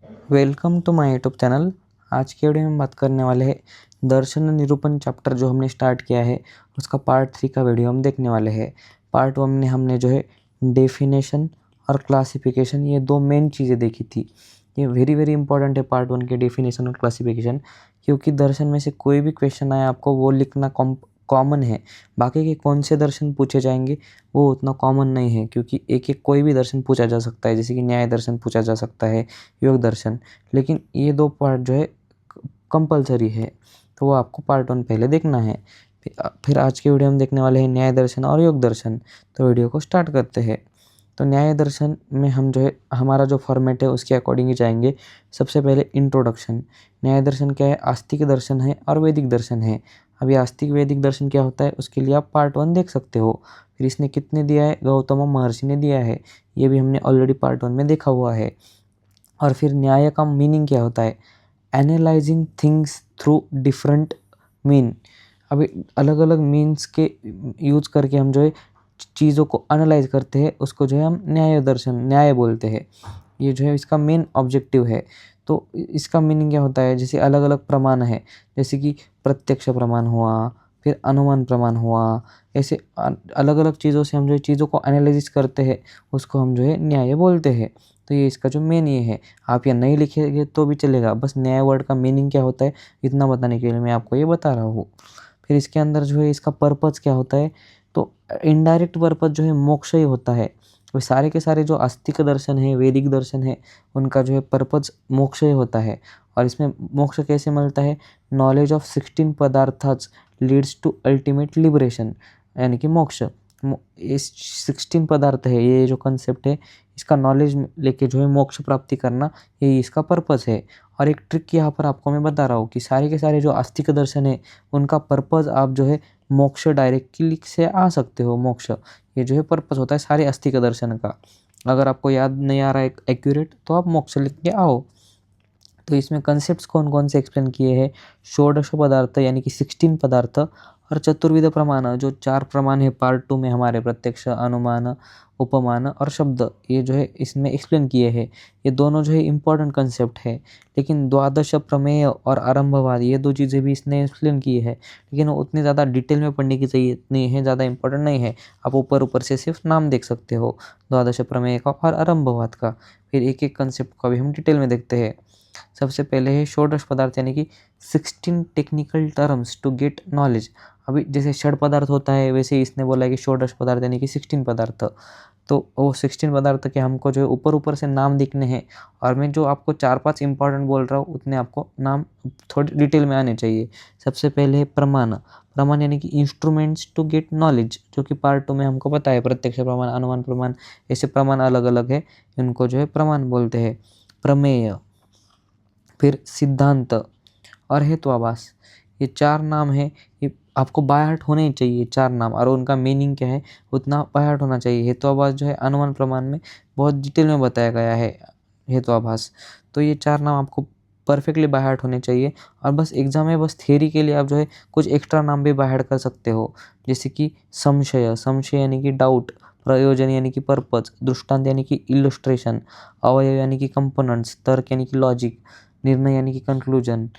Welcome to my YouTube channel. आज के video में बात करने वाले हैं दर्शन निरूपण चैप्टर जो हमने स्टार्ट किया है उसका पार्ट 3 का वीडियो हम देखने वाले हैं। पार्ट 1 में हमने जो है डेफिनेशन और क्लासिफिकेशन ये दो मेन चीज़ें देखी थी। ये वेरी वेरी इंपॉर्टेंट है पार्ट 1 के डेफिनेशन और क्लासिफिकेशन, क्योंकि दर्शन में से कोई भी क्वेश्चन आए आपको वो लिखना कॉमन है। बाकी के कौन से दर्शन पूछे जाएंगे वो उतना कॉमन नहीं है, क्योंकि एक एक कोई भी दर्शन पूछा जा सकता है, जैसे कि न्याय दर्शन पूछा जा सकता है, योग दर्शन। लेकिन ये दो पार्ट जो है कंपलसरी है, तो वो आपको पार्ट 1 पहले देखना है। फिर आज के वीडियो में देखने वाले हैं न्याय दर्शन और योग दर्शन। तो वीडियो को स्टार्ट करते हैं। तो न्याय दर्शन में हम जो है हमारा जो फॉर्मेट है उसके अकॉर्डिंग ही जाएंगे। सबसे पहले इंट्रोडक्शन। न्याय दर्शन क्या है? आस्तिक दर्शन है और वैदिक दर्शन है। अभी आस्तिक वैदिक दर्शन क्या होता है उसके लिए आप पार्ट 1 देख सकते हो। फिर इसने कितने दिया है? गौतम महर्षि ने दिया है, ये भी हमने ऑलरेडी पार्ट 1 में देखा हुआ है। और फिर न्याय का मीनिंग क्या होता है? Analysing things through different mean. अभी अलग अलग मीन्स के यूज करके हम जो है चीज़ों को एनालाइज करते हैं, उसको जो है हम न्याय दर्शन न्याय बोलते हैं। ये जो है इसका मेन ऑब्जेक्टिव है। तो इसका मीनिंग क्या होता है? जैसे अलग अलग प्रमाण है, जैसे कि प्रत्यक्ष प्रमाण हुआ, फिर अनुमान प्रमाण हुआ, ऐसे अलग अलग चीज़ों से हम जो है चीज़ों को एनालिसिस करते हैं, उसको हम जो है न्याय बोलते हैं। तो ये इसका जो मेन ये है। आप ये नहीं लिखेंगे तो भी चलेगा, बस न्याय वर्ड का मीनिंग क्या होता है इतना बताने के लिए मैं आपको ये बता रहा हूँ। फिर इसके अंदर जो है इसका पर्पज़ क्या होता है? तो इनडायरेक्ट पर्पज़ जो है मोक्ष ही होता है। वो सारे के सारे जो आस्तिक दर्शन है, वैदिक दर्शन है, उनका जो है पर्पज़ मोक्ष ही होता है। और इसमें मोक्ष कैसे मिलता है? नॉलेज ऑफ 16 पदार्थास लीड्स टू अल्टीमेट लिबरेशन, यानी कि मोक्ष। इस 16 पदार्थ है, ये जो कंसेप्ट है इसका नॉलेज लेके जो है मोक्ष प्राप्ति करना, यही इसका पर्पस है। और एक ट्रिक यहाँ पर आपको मैं बता रहा हूँ कि सारे के सारे जो आस्तिक दर्शन है उनका पर्पस आप जो है मोक्ष डायरेक्टली से आ सकते हो। मोक्ष ये जो है पर्पस होता है सारे आस्तिक दर्शन का। अगर आपको याद नहीं आ रहा है एक्यूरेट तो आप मोक्ष लिख के आओ। तो इसमें कंसेप्ट्स कौन कौन से एक्सप्लेन किए हैं? षोडश पदार्थ यानी कि 16 पदार्थ, और चतुर्विध प्रमाण जो 4 प्रमाण है पार्ट 2 में हमारे, प्रत्यक्ष, अनुमान, उपमान और शब्द, ये जो है इसमें एक्सप्लेन किए हैं। ये दोनों जो है इम्पॉर्टेंट कंसेप्ट है। लेकिन द्वादश प्रमेय और आरंभवाद ये दो चीज़ें भी इसने एक्सप्लेन की है, लेकिन उतनी ज़्यादा डिटेल में पढ़ने की ज़रूरत नहीं है, ज़्यादा इंपॉर्टेंट नहीं है। आप ऊपर ऊपर से सिर्फ नाम देख सकते हो द्वादश प्रमेय का और आरंभवाद का। फिर एक एक कंसेप्ट को भी हम डिटेल में देखते हैं। सबसे पहले है षोडश पदार्थ यानी कि 16 technical terms to get knowledge. अभी जैसे षड पदार्थ होता है वैसे ही इसने बोला है कि षोडश पदार्थ यानी कि 16 पदार्थ। तो वो 16 पदार्थ के हमको जो है ऊपर ऊपर से नाम दिखने हैं, और मैं जो आपको 4-5 इंपॉर्टेंट बोल रहा हूँ उतने आपको नाम थोड़ी डिटेल में आने चाहिए। सबसे पहले है प्रमाण। प्रमाण यानी कि इंस्ट्रूमेंट्स टू गेट नॉलेज, जो कि पार्ट 2 में हमको पता है प्रत्यक्ष प्रमाण, अनुमान प्रमाण, ऐसे प्रमाण अलग अलग है, इनको जो है प्रमाण बोलते हैं। प्रमेय, फिर सिद्धांत और हेतुआभास, ये 4 नाम है। ये आपको बाय हार्ट होने ही चाहिए 4 नाम, और उनका मीनिंग क्या है उतना बाय हार्ट होना चाहिए। हेतुआभास जो है अनुमान प्रमाण में बहुत डिटेल में बताया गया है हेतुआभास। तो ये 4 नाम आपको परफेक्टली बाय हार्ट होने चाहिए। और बस एग्जाम में बस थ्योरी के लिए आप जो है कुछ एक्स्ट्रा नाम भी बाय हार्ट कर सकते हो, जैसे कि संशय, संशय यानी कि डाउट, प्रयोजन यानी कि पर्पज, दृष्टांत यानी कि इलस्ट्रेशन, अवयव यानी कि कंपोनेंट्स, तर्क यानी कि लॉजिक, निर्णय यानी कि कंक्लूजन,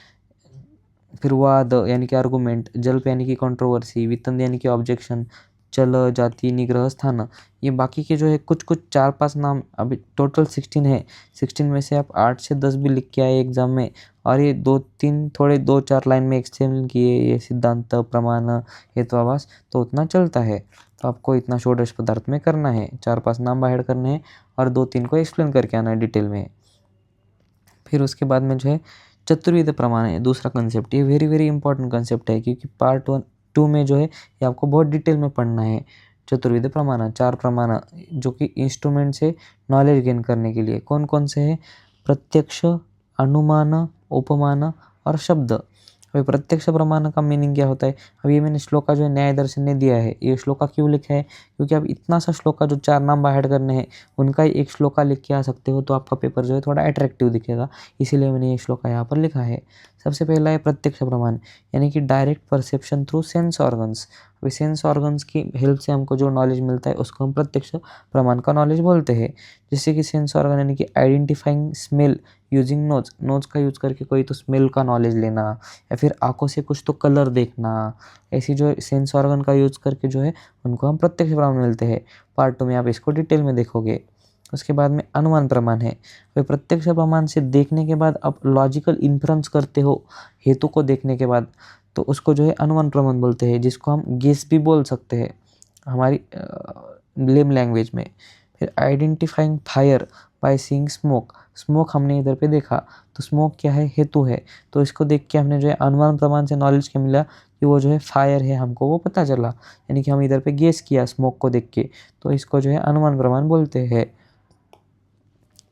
फिर वाद यानी कि आर्गूमेंट, जल्प यानी कि कंट्रोवर्सी, वितंड यानी कि ऑब्जेक्शन, चल, जाति, निग्रह, स्थान। ये बाकी के जो है कुछ कुछ 4-5 नाम, अभी टोटल 16 है। 16 में से आप 8 से 10 भी लिख के आए एग्जाम में, और ये 2-3 थोड़े 2-4 लाइन में एक्सप्लेन किए ये सिद्धांत, प्रमाण, हेतुआभास, तो उतना चलता है। तो आपको इतना षोडश पदार्थ में करना है, 4-5 नाम बाहर करने हैं और 2-3 को एक्सप्लेन करके आना है डिटेल में। फिर उसके बाद में जो है चतुर्विध प्रमाण है दूसरा कंसेप्ट। ये वेरी वेरी इंपॉर्टेंट कंसेप्ट है, क्योंकि पार्ट 1-2 में जो है ये आपको बहुत डिटेल में पढ़ना है। चतुर्विध प्रमाण, 4 प्रमाण जो कि इंस्ट्रूमेंट से नॉलेज गेन करने के लिए। कौन कौन से हैं? प्रत्यक्ष, अनुमान, उपमान और शब्द। अभी प्रत्यक्ष प्रमाण का मीनिंग क्या होता है? अभी ये मैंने श्लोका जो है न्याय दर्शन ने दिया है। ये श्लोका क्यों लिखा है? क्योंकि आप इतना सा श्लोका जो 4 नाम बाय हार्ट करने हैं उनका ही एक श्लोका लिख के आ सकते हो, तो आपका पेपर जो है थोड़ा अट्रैक्टिव दिखेगा, इसीलिए मैंने ये श्लोका यहाँ पर लिखा है। सबसे पहला है प्रत्यक्ष प्रमाण, यानी कि direct perception through sense organs. अभी सेंस ऑर्गन्स की हेल्प से हमको जो नॉलेज मिलता है उसको हम प्रत्यक्ष प्रमाण का नॉलेज बोलते हैं। जैसे कि सेंस ऑर्गन यानी कि identifying smell using nose, nose का यूज़ करके कोई तो स्मेल का नॉलेज लेना, या फिर आंखों से कुछ तो कलर देखना, ऐसी जो सेंस ऑर्गन का यूज़ करके जो है उनको हम प्रत्यक्ष प्रमाण मिलते हैं। पार्ट 2 में आप इसको डिटेल में देखोगे। उसके बाद में अनुमान प्रमाण है। वे प्रत्यक्ष प्रमाण से देखने के बाद आप लॉजिकल इन्फ्रेंस करते हो हेतु को देखने के बाद, तो उसको जो है अनुमान प्रमाण बोलते हैं, जिसको हम गेस भी बोल सकते हैं हमारी लेम लैंग्वेज में। फिर identifying fire by seeing smoke, smoke हमने इधर पे देखा, तो स्मोक क्या है, हेतु है, तो इसको देख के हमने जो है अनुमान प्रमाण से नॉलेज क्या मिला कि वो जो है फायर है, हमको वो पता चला, यानी कि हम इधर पे गेस किया स्मोक को देख के, तो इसको जो है अनुमान प्रमाण बोलते हैं।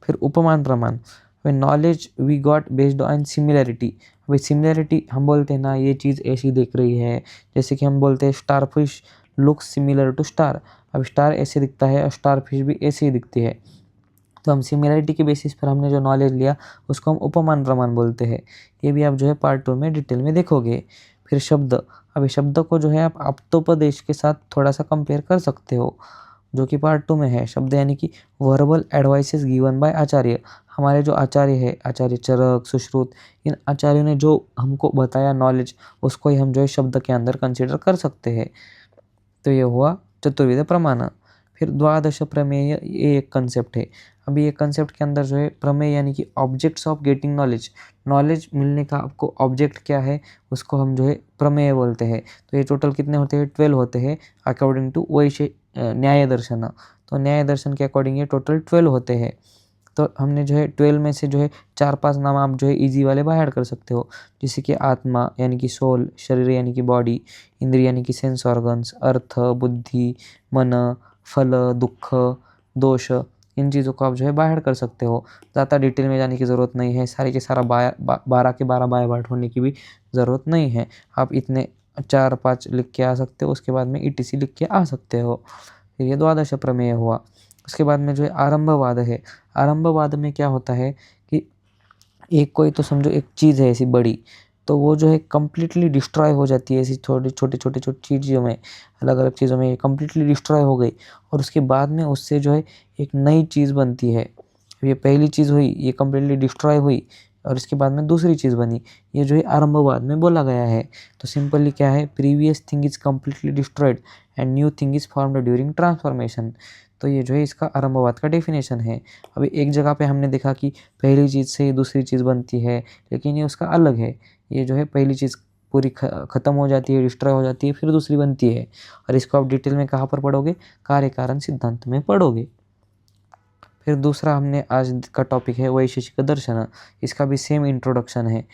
फिर उपमान प्रमाण, वे knowledge we got based on similarity. भाई सिमिलैरिटी हम बोलते हैं ना, ये चीज़ ऐसी दिख रही है, जैसे कि हम बोलते हैं star fish looks similar to star. अब स्टार ऐसे दिखता है और स्टार फिश भी ऐसे ही दिखती है, तो हम सिमिलैरिटी के बेसिस पर हमने जो नॉलेज लिया उसको हम उपमान प्रमाण बोलते हैं। ये भी आप जो है पार्ट 2 में डिटेल में देखोगे। फिर शब्द, अभी शब्द को जो है आप आप्तोपदेश के साथ थोड़ा सा कंपेयर कर सकते हो, जो कि पार्ट 2 में है। शब्द यानी कि वर्बल एडवाइसेस गिवन बाय आचार्य, हमारे जो आचार्य है, आचार्य चरक, सुश्रुत, इन आचार्यों ने जो हमको बताया नॉलेज, उसको ही हम जो है शब्द के अंदर कंसिडर कर सकते हैं। तो ये हुआ चतुर्विध प्रमाण। फिर द्वादश प्रमेय, ये एक कंसेप्ट है। अभी ये कंसेप्ट के अंदर जो है प्रमेय यानी कि objects of getting knowledge, knowledge मिलने का आपको ऑब्जेक्ट क्या है उसको हम जो है प्रमेय बोलते हैं। तो ये टोटल कितने होते हैं, 12 होते हैं अकॉर्डिंग टू न्याय दर्शन। तो न्याय दर्शन के अकॉर्डिंग ये टोटल 12 होते हैं। तो हमने जो है 12 में से जो है 4-5 नाम आप जो है ईजी वाले बाय ऐड कर सकते हो, जैसे कि आत्मा यानी कि सोल, शरीर यानी कि बॉडी, इंद्रिय यानी कि सेंस ऑर्गन्स, अर्थ बुद्धि, मन, फल दुख, दोष, इन चीज़ों को आप जो है बाय ऐड कर सकते हो। ज़्यादा डिटेल में जाने की ज़रूरत नहीं है, सारे के सारा 12 के 12 बाय हार्ट होने की भी ज़रूरत नहीं है। आप इतने 4-5 लिख के आ सकते हो, उसके बाद में ईटीसी लिख के आ सकते हो। फिर ये द्वादश प्रमेय हुआ। उसके बाद में जो है आरंभवाद है। आरंभवाद में क्या होता है कि एक कोई तो समझो एक चीज़ है ऐसी बड़ी, तो वो जो है कम्प्लीटली डिस्ट्रॉय हो जाती है, ऐसी छोटी छोटी छोटी छोटी चीज़ों में, अलग अलग चीज़ों में कम्प्लीटली डिस्ट्रॉय हो गई, और उसके बाद में उससे जो है एक नई चीज़ बनती है। ये पहली चीज़ हुई, ये कम्प्लीटली डिस्ट्रॉय हुई, और इसके बाद में दूसरी चीज़ बनी, ये जो है आरंभवाद में बोला गया है। तो सिंपली क्या है, previous thing is completely destroyed and new thing is formed during transformation. तो ये जो है इसका आरंभवाद का डेफिनेशन है। अभी एक जगह पे हमने देखा कि पहली चीज़ से दूसरी चीज़ बनती है, लेकिन ये उसका अलग है। ये जो है पहली चीज़ पूरी ख़त्म हो जाती है, डिस्ट्रॉय हो जाती है, फिर दूसरी बनती है, और इसको आप डिटेल में कहाँ पर पढ़ोगे, कार्य कारण सिद्धांत में पढ़ोगे। फिर दूसरा हमने आज का टॉपिक है वैशेषिक दर्शन। इसका भी सेम इंट्रोडक्शन है।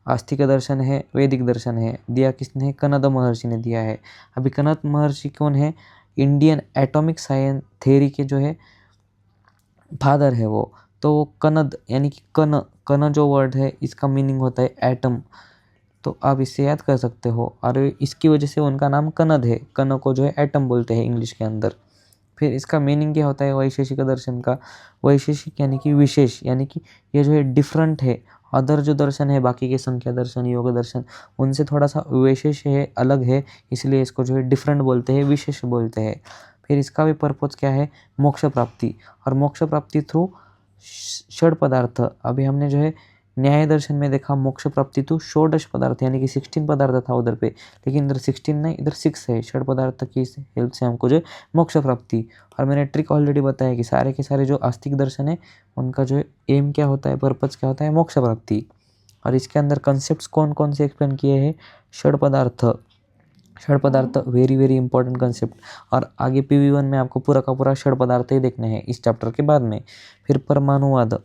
आस्तिक दर्शन है, वैदिक दर्शन है, दिया किसने है, कनद महर्षि ने दिया है। अभी कनद महर्षि कौन है, इंडियन एटॉमिक साइंस थ्योरी के जो है फादर है वो। तो वो कनद यानी कि कन, कन जो वर्ड है इसका मीनिंग होता है एटम, तो आप इससे याद कर सकते हो, और इसकी वजह से उनका नाम कनद है। कन को जो है एटम बोलते हैं इंग्लिश के अंदर। फिर इसका मीनिंग क्या होता है वैशेषिक दर्शन का, वैशेषिक यानी कि विशेष, यानी कि ये जो है डिफरेंट है। अदर जो दर्शन है बाकी के संख्या दर्शन, योग दर्शन, उनसे थोड़ा सा विशेष है, अलग है, इसलिए इसको जो है डिफरेंट बोलते हैं, विशेष बोलते हैं। फिर इसका भी पर्पज़ क्या है, मोक्ष प्राप्ति, और मोक्ष प्राप्ति थ्रू षड पदार्थ। अभी हमने जो है न्याय दर्शन में देखा मोक्ष प्राप्ति तो षोडश पदार्थ, यानी कि 16 पदार्थ था उधर पे, लेकिन इधर 16 नहीं, इधर 6 है। षड पदार्थ की हेल्प से हमको जो है मोक्ष प्राप्ति। और मैंने ट्रिक ऑलरेडी बताया कि सारे के सारे जो आस्तिक दर्शन है उनका जो एम क्या होता है, पर्पज़ क्या होता है, मोक्ष प्राप्ति। और इसके अंदर कंसेप्ट कौन कौन से एक्सप्लेन किए हैं, षड पदार्थ, षड पदार्थ वेरी वेरी इंपॉर्टेंट कंसेप्ट। और आगे PV1 में आपको पूरा का पूरा षड पदार्थ ही देखने हैं इस चैप्टर के बाद में। फिर परमाणुवाद,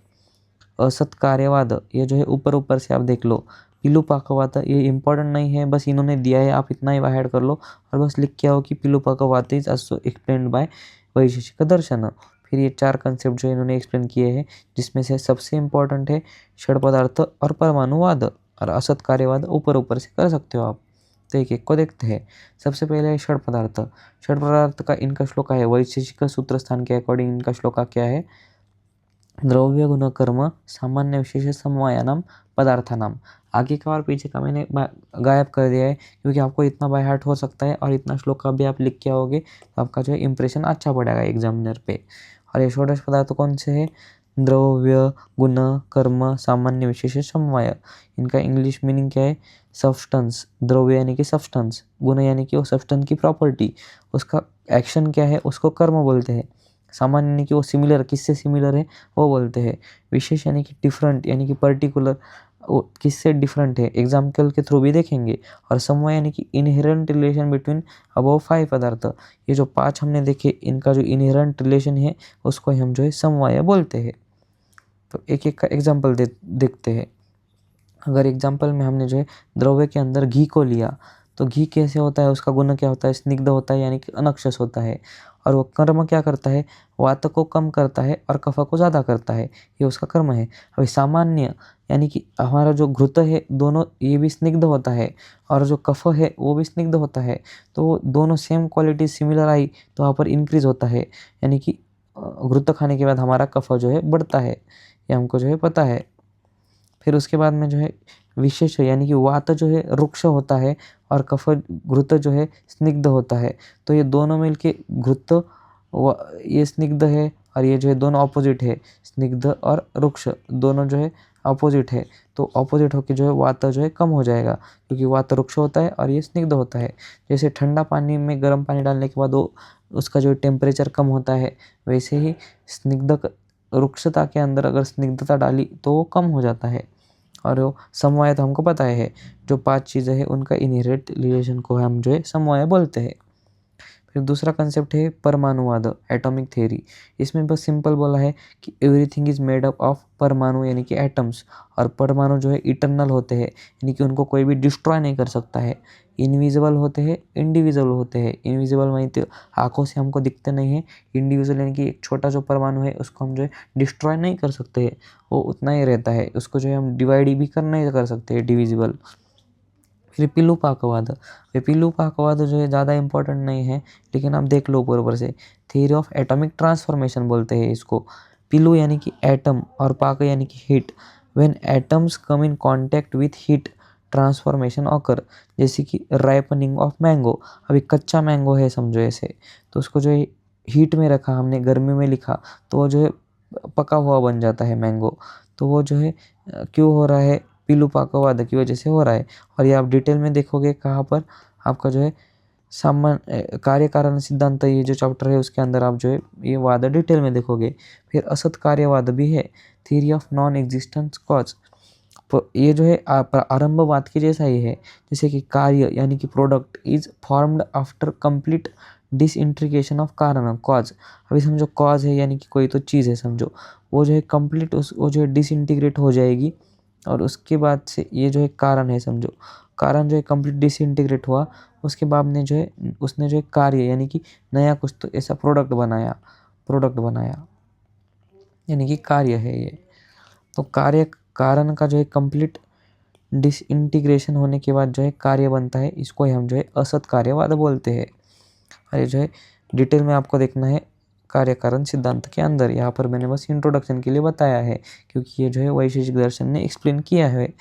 असत कार्यवाद, ये जो है ऊपर ऊपर से आप देख लो। पिलुपाकवाद ये इंपॉर्टेंट नहीं है, बस इन्होंने दिया है, आप इतना ही ऐड कर लो और बस लिख के आओ कि पिलुपाकवाद इज आल्सो एक्सप्लेन्ड बाय वैशेषिक दर्शन। फिर ये 4 कंसेप्ट जो इन्होंने एक्सप्लेन किए हैं, जिसमें से सबसे इंपॉर्टेंट है षड पदार्थ और परमाणुवाद, और असत कार्यवाद ऊपर ऊपर से कर सकते हो आप। तो एक एक को देखते हैं। सबसे पहले है षड पदार्थ। षड पदार्थ का इनका श्लोका है, वैशेषिक सूत्र स्थान के अकॉर्डिंग इनका श्लोका क्या है, द्रव्य गुण कर्म सामान्य विशेष समवायानाम पदार्थानाम। आगे का और पीछे का मैंने गायब कर दिया है, क्योंकि आपको इतना बाय हार्ट हो सकता है और इतना श्लोक का भी आप लिख के आओगे तो आपका जो है इंप्रेशन अच्छा पड़ेगा एग्जामिनर पे। और ये षोडश पदार्थ कौन से है, द्रव्य गुण कर्म सामान्य विशेष समवाय। इनका इंग्लिश मीनिंग क्या है, सब्सटेंस, द्रव्य यानी कि सब्सटेंस, गुण यानी कि वो सब्सटेंस की प्रॉपर्टी, उसका एक्शन क्या है उसको कर्म बोलते हैं। सामान्य यानी कि वो सिमिलर, किससे सिमिलर है वो बोलते हैं। विशेष यानी कि डिफरेंट यानी कि पर्टिकुलर, वो किससे डिफरेंट है एग्जाम्पल के थ्रू भी देखेंगे। और समवाय यानी कि इनहेरेंट रिलेशन बिटवीन अबव 5 पदार्थ। ये जो 5 हमने देखे इनका जो इनहेरेंट रिलेशन है उसको हम जो है समवाय बोलते हैं। तो एक एक का एग्जाम्पल देखते हैं। अगर एग्जाम्पल में हमने जो है द्रव्य के अंदर घी को लिया, तो घी कैसे होता है, उसका गुण क्या होता है, स्निग्ध होता है यानी कि अनक्षस होता है। और वो कर्म क्या करता है, वात को कम करता है और कफ को ज़्यादा करता है, ये उसका कर्म है। अभी सामान्य यानी कि हमारा जो घृत है दोनों ये भी स्निग्ध होता है और जो कफ है वो भी स्निग्ध होता है। तो दोनों सेम क्वालिटी सिमिलर आई तो वहाँ पर इंक्रीज होता है, यानी कि घृत खाने के बाद हमारा कफ जो है बढ़ता है, ये हमको जो है पता है। फिर उसके बाद में जो है विशेष यानी कि वात जो है रुक्ष होता है और कफ घृत जो है स्निग्ध होता है। तो ये दोनों मिलके घृत ये स्निग्ध है और ये जो है दोनों ऑपोजिट है, स्निग्ध और रुक्ष दोनों जो है ऑपोजिट है। तो ऑपोजिट होकर जो है वात जो है कम हो जाएगा, क्योंकि वात रुक्ष होता है और ये स्निग्ध होता है। जैसे ठंडा पानी में गर्म पानी डालने के बाद वो उसका जो टेम्परेचर कम होता है, वैसे ही स्निग्ध रुक्षता के अंदर अगर स्निग्धता डाली तो वो कम हो जाता है। और वो समवाय तो हमको पता है, जो 5 चीज़ें हैं उनका इनहेरेंट रिलेशन को हम जो है समवाय बोलते हैं। फिर दूसरा कंसेप्ट है परमाणुवाद, एटॉमिक थ्योरी। इसमें बस सिंपल बोला है कि everything is made up of परमाणु यानी कि एटम्स। और परमाणु जो है इटर्नल होते हैं, यानी कि उनको कोई भी डिस्ट्रॉय नहीं कर सकता है। इनविजिबल होते हैं, इंडिविजुअल होते हैं। इनविजिबल वहीं तो आँखों से हमको दिखते नहीं है। इंडिविजुअल यानी कि एक छोटा जो परमाणु है उसको हम जो है डिस्ट्रॉय नहीं कर सकते हैं, वो उतना ही रहता है। उसको जो है हम डिवाइड भी कर नहीं कर सकते हैं, डिविजिबल। फिर पिलुपाकवाद। ये पिलुपाकवाद जो है ज़्यादा इम्पोर्टेंट नहीं है, लेकिन आप देख लो बराबर से। थ्योरी ऑफ एटॉमिक ट्रांसफॉर्मेशन बोलते हैं इसको। पिलु यानी कि एटम और पाक यानी कि heat. When atoms come in contact with heat transformation occur. जैसे कि राइपनिंग ऑफ मैंगो, अभी कच्चा मैंगो है समझो ऐसे, तो उसको जो है हीट में रखा हमने, गर्मी में लिखा, तो वो जो है पका हुआ बन जाता है मैंगो। तो वो जो है क्यों हो रहा है, पिलुपाकवाद की वजह से हो रहा है। और ये आप डिटेल में देखोगे कहाँ पर, आपका जो है सामान्य कार्य कारण सिद्धांत, ये जो चैप्टर है उसके अंदर आप जो है ये वाद डिटेल में देखोगे। फिर असत कार्यवाद भी है, theory of non existence cause. ये जो है आरंभवाद के जैसा ही है। जैसे कि कार्य यानी कि product is formed after complete disintegration of कारण कॉज। अभी समझो कॉज है यानी कि कोई तो चीज़ है समझो, वो जो है कंप्लीट वो जो है डिसइंटीग्रेट हो जाएगी और उसके बाद से ये जो है कारण है समझो, कारण जो है कंप्लीट डिसइंटीग्रेट हुआ, उसके बाद में जो है उसने जो है कार्य यानी कि नया कुछ तो ऐसा प्रोडक्ट बनाया यानी कि कार्य है ये। तो कार्य कारण का जो है कंप्लीट डिसइंटीग्रेशन होने के बाद जो है कार्य बनता है, इसको ही हम जो है असत कार्यवाद बोलते हैं। और ये जो है डिटेल में आपको देखना है कार्य कारण सिद्धांत के अंदर। यहाँ पर मैंने बस इंट्रोडक्शन के लिए बताया है, क्योंकि ये जो है वैशेषिक दर्शन ने एक्सप्लेन किया है।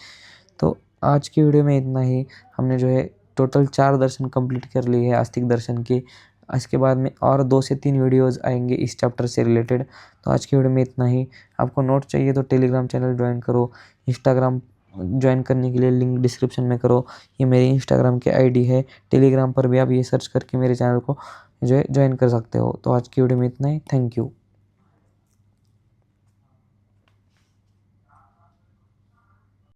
तो आज की वीडियो में इतना ही। हमने जो है टोटल 4 दर्शन कंप्लीट कर लिए हैं आस्तिक दर्शन के। इसके बाद में और 2 से 3 वीडियोज़ आएंगे इस चैप्टर से रिलेटेड। तो आज की वीडियो में इतना ही। आपको नोट चाहिए तो टेलीग्राम चैनल ज्वाइन करो, इंस्टाग्राम ज्वाइन करने के लिए लिंक डिस्क्रिप्शन में करो। ये मेरी इंस्टाग्राम की आईडी है। टेलीग्राम पर भी आप ये सर्च करके मेरे चैनल को जो है ज्वाइन कर सकते हो। तो आज की वीडियो में इतना ही। Thank you.